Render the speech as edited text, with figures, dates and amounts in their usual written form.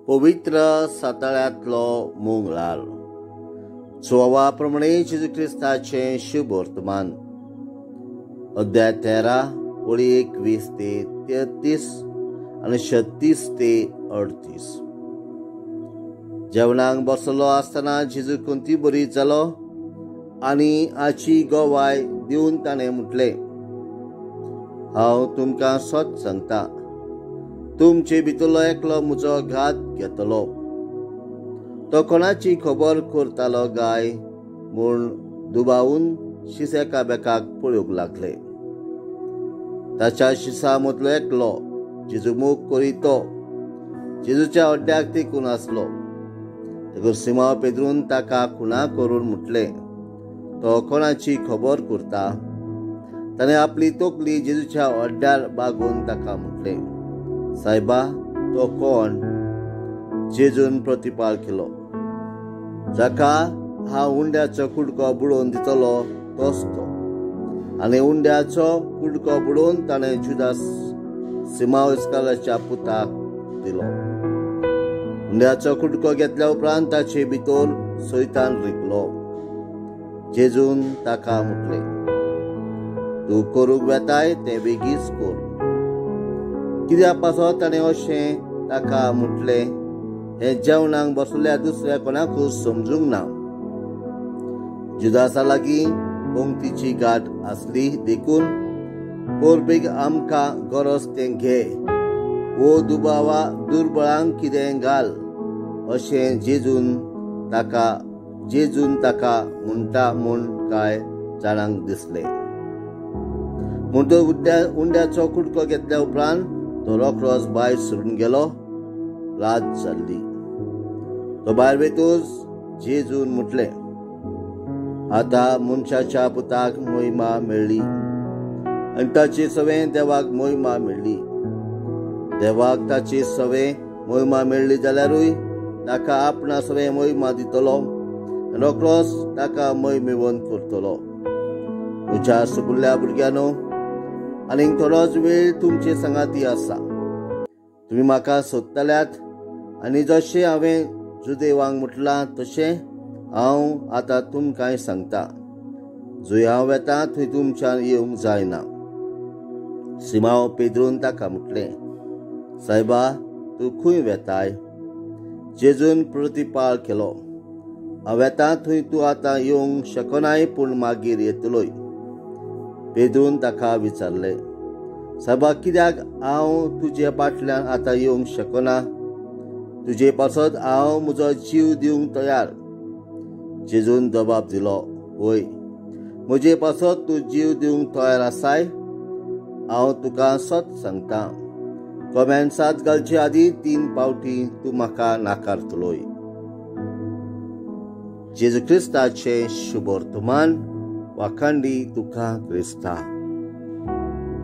पवित्र साताळ्यांतलो मूंग लाल. सुवावा प्रमाणे जेजू क्रिस्ताचे शुभ वर्तमान. अध्याय 13 ओळी 21 ते 33 आनी 36 ते 38. जेवणाक बसलो आसतना जेजू कोंती बरी जालो आनी हाची गोवाय दिवन ताणें म्हटलें, हांव तुमकां सत सांगता, तुमचे भितरलो एकलो म्हजो घात घेतलो. तो कोणाची खबर करतालो गाय म्हूण दुबावून शिसेका बेकाक पळोवंक लागले. ताच्या शिसा मदलो एकलो जेजू मोग करीत तो जेजूच्या हड्ड्याक तेंकून आसलो. देखून सिमाव पेद्रून ताका खुणा करून म्हटलें, तो कोणाची खबर करता? ताणें आपली तोकली जेजूच्या हड्ड्यार बागोवन ताका म्हटलें, सायबा, तो कोण? जेजून प्रतिपाळ केलो, जाका हांव उंड्याचो कुडको बुडोवन दितलो तोच तो. आनी उंड्याचो कुडको बुडोवन ताणें जुदास सिमाव इस्कारियोताच्या पुताक दिलो. उंड्याचो कुडको घेतल्या उपरांत ताचे भितर सैतान रिगलो. जेजून ताका म्हटलें, तूं करूंक वेताय तें बेगीच कर. कित्याक पासत ताणें अशें ताका म्हटलें हें जेवणाक बसलेल्या दुसऱ्या कोणाकूच समजूंक ना. जुदासा लागीं पंक्तीची गाठ आसली देखून परबेग आमकां गरज तें घे वो दुबावा दुर्बळांक कितें घाल अशें जेजून ताका म्हणटा म्हूण कांय जाणांक दिसलें. म्हूण तो उंड्याचो कुडको घेतल्या उपरांत तो रोखडोच भायर सरून गेलो. रात जाल्ली. तो भायर वेतूच जेजून म्हटलें, आतां मनशाच्या पुताक महिमा मेळ्ळी आनी ताची सवें देवाक महिमा मेळ्ळी. देवाक ताची सवें महिमा मेळ्ळी जाल्यारूय ताका आपणा सवें महिमा दितलो आनी रोखडोच ताका महिमेवंत करतलो. म्हज्या सगळ्या भुरग्यांनो, आनीक थोडोच वेळ तुमचे संगाती आसा. तुमी म्हाका सोदतल्यात आनी जशें हांवें जुदेवांक म्हटलां तशें हांव आतां तुमकांय सांगता, जंय हांव वेतां थंय तुमच्यान येवंक जायना. सिमाव पेद्रून ताका म्हटलें, सायबा, तूं खंय वेताय? जेजून प्रतिपाळ केलो, हांव वेतां थंय तूं आतां येवंक शकनाय, पूण मागीर येतलोय. पेद्रून ताका विचारलें, सायबा, कित्याक हांव तुजे फाटल्यान आतां येवंक शकना? तुजे पासत हांव म्हजो जीव दिवंक तयार. जेजून जबाब दिलो, वय, म्हजे पासत तूं जीव दिवंक तयार आसाय? हांव तुका सत सांगता, कोंब्यान सात घालचे आदीं 3 फावटी तूं म्हाका नाकारतलोय. जेजू क्रिस्ताचे शुभ वर्तमान. वाखांडी तुका क्रिस्ता.